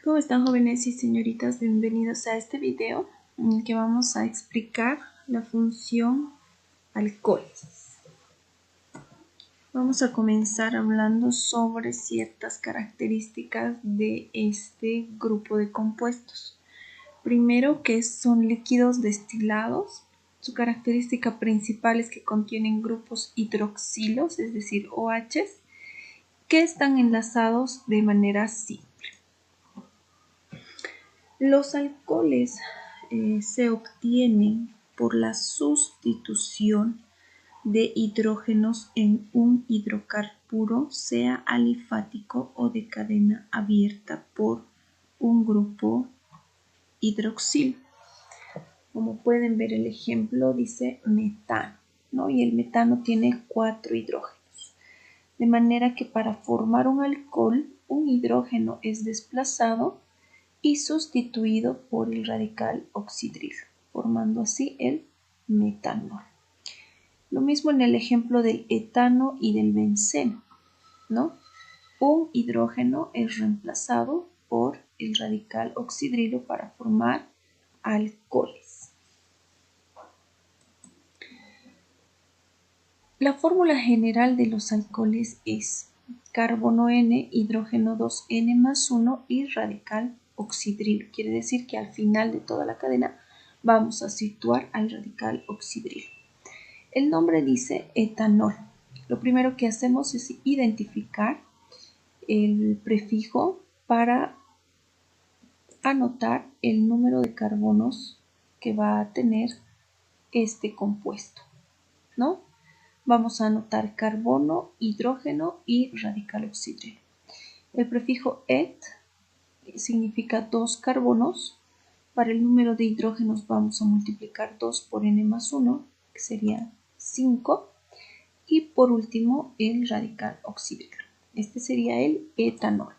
¿Cómo están, jóvenes y señoritas? Bienvenidos a este video en el que vamos a explicar la función alcoholes. Vamos a comenzar hablando sobre ciertas características de este grupo de compuestos. Primero, que son líquidos destilados. Su característica principal es que contienen grupos hidroxilos, es decir, OHs, que están enlazados de manera simple. Los alcoholes se obtienen por la sustitución de hidrógenos en un hidrocarburo, sea alifático o de cadena abierta, por un grupo hidroxilo. Como pueden ver, el ejemplo dice metano, ¿no? Y el metano tiene 4 hidrógenos. De manera que para formar un alcohol, un hidrógeno es desplazado y sustituido por el radical oxidrilo, formando así el metanol. Lo mismo en el ejemplo del etano y del benceno, ¿no? Un hidrógeno es reemplazado por el radical oxidrilo para formar alcoholes. La fórmula general de los alcoholes es carbono N, hidrógeno 2N más 1 y radical oxidrilo. Quiere decir que al final de toda la cadena vamos a situar al radical oxidrilo. El nombre dice etanol. Lo primero que hacemos es identificar el prefijo para anotar el número de carbonos que va a tener este compuesto, ¿no? Vamos a anotar carbono, hidrógeno y radical oxidrilo. El prefijo et significa 2 carbonos. Para el número de hidrógenos vamos a multiplicar 2 por n más 1, que sería 5. Y por último, el radical oxidrilo. Este sería el etanol.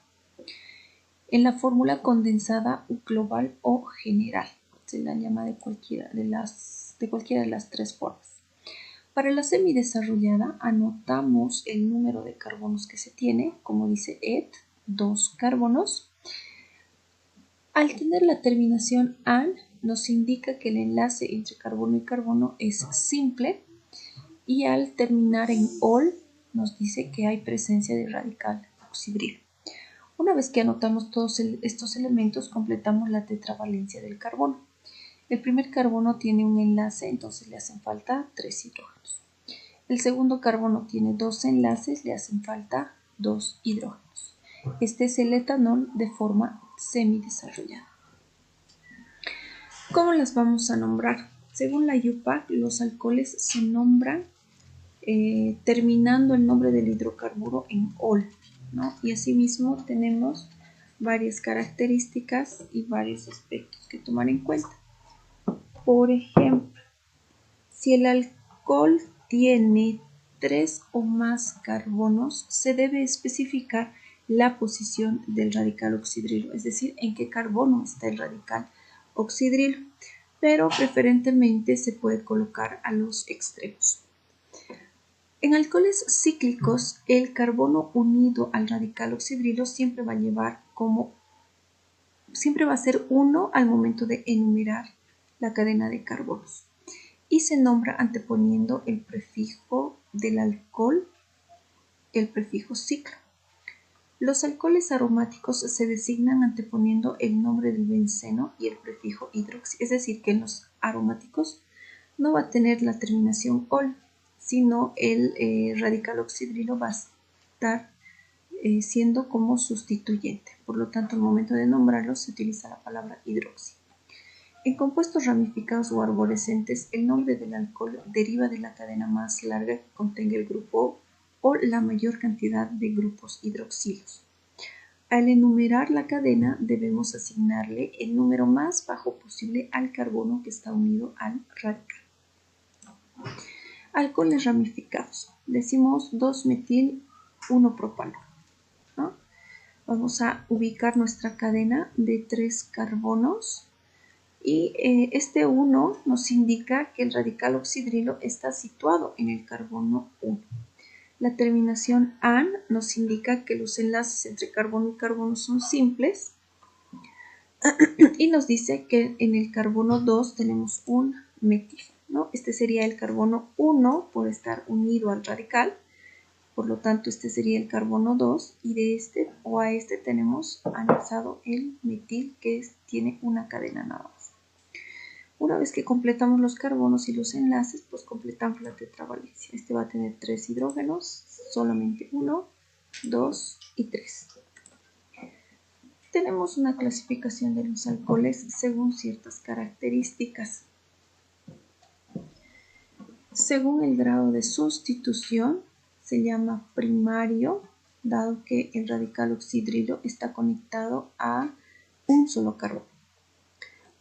En la fórmula condensada global o general, se la llama de cualquiera de las 3 formas. Para la semidesarrollada anotamos el número de carbonos que se tiene, como dice et, 2 carbonos. Al tener la terminación -an, nos indica que el enlace entre carbono y carbono es simple, y al terminar en -ol, nos dice que hay presencia de radical oxidrilo. Una vez que anotamos todos estos elementos, completamos la tetravalencia del carbono. El primer carbono tiene un enlace, entonces le hacen falta 3 hidrógenos. El segundo carbono tiene 2 enlaces, le hacen falta 2 hidrógenos. Este es el etanol de forma semidesarrollada. ¿Cómo las vamos a nombrar? Según la UPAC, los alcoholes se nombran terminando el nombre del hidrocarburo en ol, ¿no? Y asimismo tenemos varias características y varios aspectos que tomar en cuenta. Por ejemplo, si el alcohol tiene 3 o más carbonos, se debe especificar la posición del radical oxidrilo, es decir, en qué carbono está el radical oxidrilo, pero preferentemente se puede colocar a los extremos. En alcoholes cíclicos, el carbono unido al radical oxidrilo siempre va a ser 1 al momento de enumerar la cadena de carbonos, y se nombra anteponiendo el prefijo del alcohol, el prefijo ciclo. Los alcoholes aromáticos se designan anteponiendo el nombre del benceno y el prefijo hidroxi, es decir, que en los aromáticos no va a tener la terminación ol, sino el radical oxidrilo va a estar siendo como sustituyente. Por lo tanto, al momento de nombrarlo se utiliza la palabra hidroxi. En compuestos ramificados o arborescentes, el nombre del alcohol deriva de la cadena más larga que contenga el grupo o la mayor cantidad de grupos hidroxilos. Al enumerar la cadena, debemos asignarle el número más bajo posible al carbono que está unido al radical. Alcoholes ramificados. Decimos 2-metil 1-propano, ¿no? Vamos a ubicar nuestra cadena de 3 carbonos. Y este 1 nos indica que el radical oxidrilo está situado en el carbono 1. La terminación -an nos indica que los enlaces entre carbono y carbono son simples. Y nos dice que en el carbono 2 tenemos un metil, ¿no? Este sería el carbono 1 por estar unido al radical. Por lo tanto, este sería el carbono 2 y de este o a este tenemos anexado el metil que tiene una cadena nada más. Una vez que completamos los carbonos y los enlaces, pues completamos la tetravalencia. Este va a tener 3 hidrógenos, solamente 1, 2 y 3. Tenemos una clasificación de los alcoholes según ciertas características. Según el grado de sustitución, se llama primario, dado que el radical oxidrilo está conectado a un solo carbono.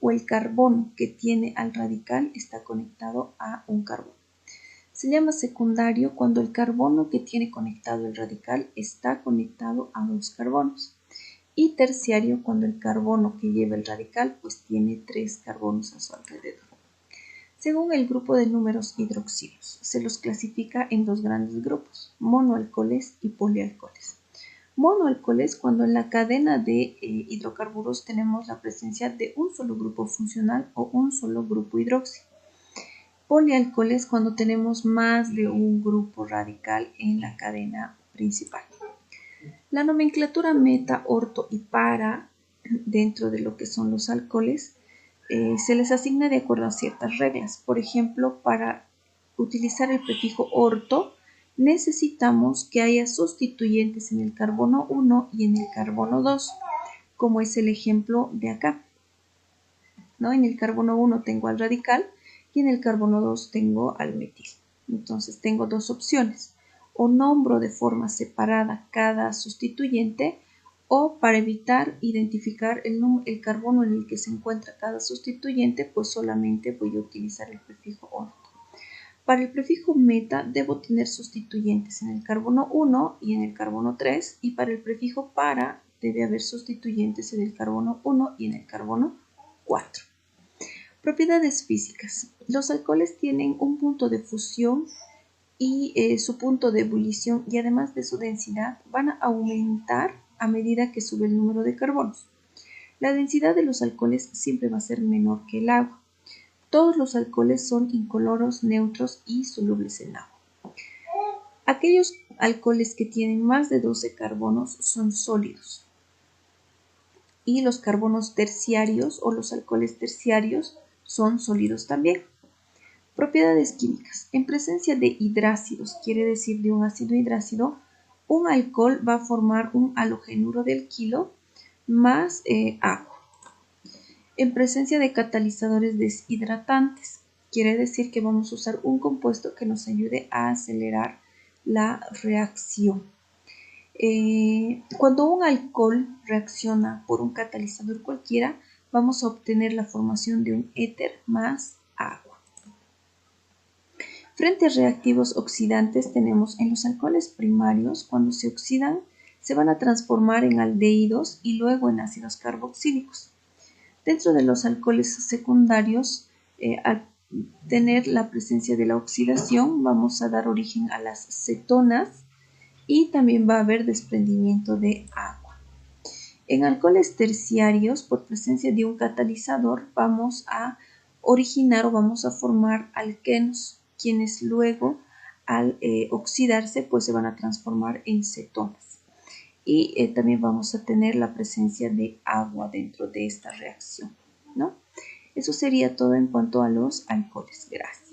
O el carbono que tiene al radical está conectado a un carbono. Se llama secundario cuando el carbono que tiene conectado el radical está conectado a 2 carbonos. Y terciario cuando el carbono que lleva el radical pues tiene 3 carbonos a su alrededor. Según el grupo de números hidroxilos, se los clasifica en 2 grandes grupos, monoalcoholes y polialcoholes. Monoalcoholes cuando en la cadena de hidrocarburos tenemos la presencia de un solo grupo funcional o un solo grupo hidroxilo. Polialcoholes cuando tenemos más de un grupo radical en la cadena principal. La nomenclatura meta, orto y para dentro de lo que son los alcoholes se les asigna de acuerdo a ciertas reglas. Por ejemplo, para utilizar el prefijo orto necesitamos que haya sustituyentes en el carbono 1 y en el carbono 2, como es el ejemplo de acá, ¿no? En el carbono 1 tengo al radical y en el carbono 2 tengo al metil. Entonces tengo 2 opciones. O nombro de forma separada cada sustituyente o para evitar identificar el carbono en el que se encuentra cada sustituyente, pues solamente voy a utilizar el prefijo orto. Para el prefijo meta debo tener sustituyentes en el carbono 1 y en el carbono 3 y para el prefijo para debe haber sustituyentes en el carbono 1 y en el carbono 4. Propiedades físicas. Los alcoholes tienen un punto de fusión y su punto de ebullición y además de su densidad van a aumentar a medida que sube el número de carbonos. La densidad de los alcoholes siempre va a ser menor que el agua. Todos los alcoholes son incoloros, neutros y solubles en agua. Aquellos alcoholes que tienen más de 12 carbonos son sólidos. Y los carbonos terciarios o los alcoholes terciarios son sólidos también. Propiedades químicas. En presencia de hidrácidos, quiere decir de un ácido hidrácido, un alcohol va a formar un halogenuro de alquilo más agua. En presencia de catalizadores deshidratantes, quiere decir que vamos a usar un compuesto que nos ayude a acelerar la reacción. Cuando un alcohol reacciona por un catalizador cualquiera, vamos a obtener la formación de un éter más agua. Frentes reactivos oxidantes tenemos en los alcoholes primarios, cuando se oxidan, se van a transformar en aldehídos y luego en ácidos carboxílicos. Dentro de los alcoholes secundarios, al tener la presencia de la oxidación, vamos a dar origen a las cetonas y también va a haber desprendimiento de agua. En alcoholes terciarios, por presencia de un catalizador, vamos a originar o vamos a formar alquenos, quienes luego al oxidarse pues se van a transformar en cetonas. Y también vamos a tener la presencia de agua dentro de esta reacción, ¿no? Eso sería todo en cuanto a los alcoholes. Gracias.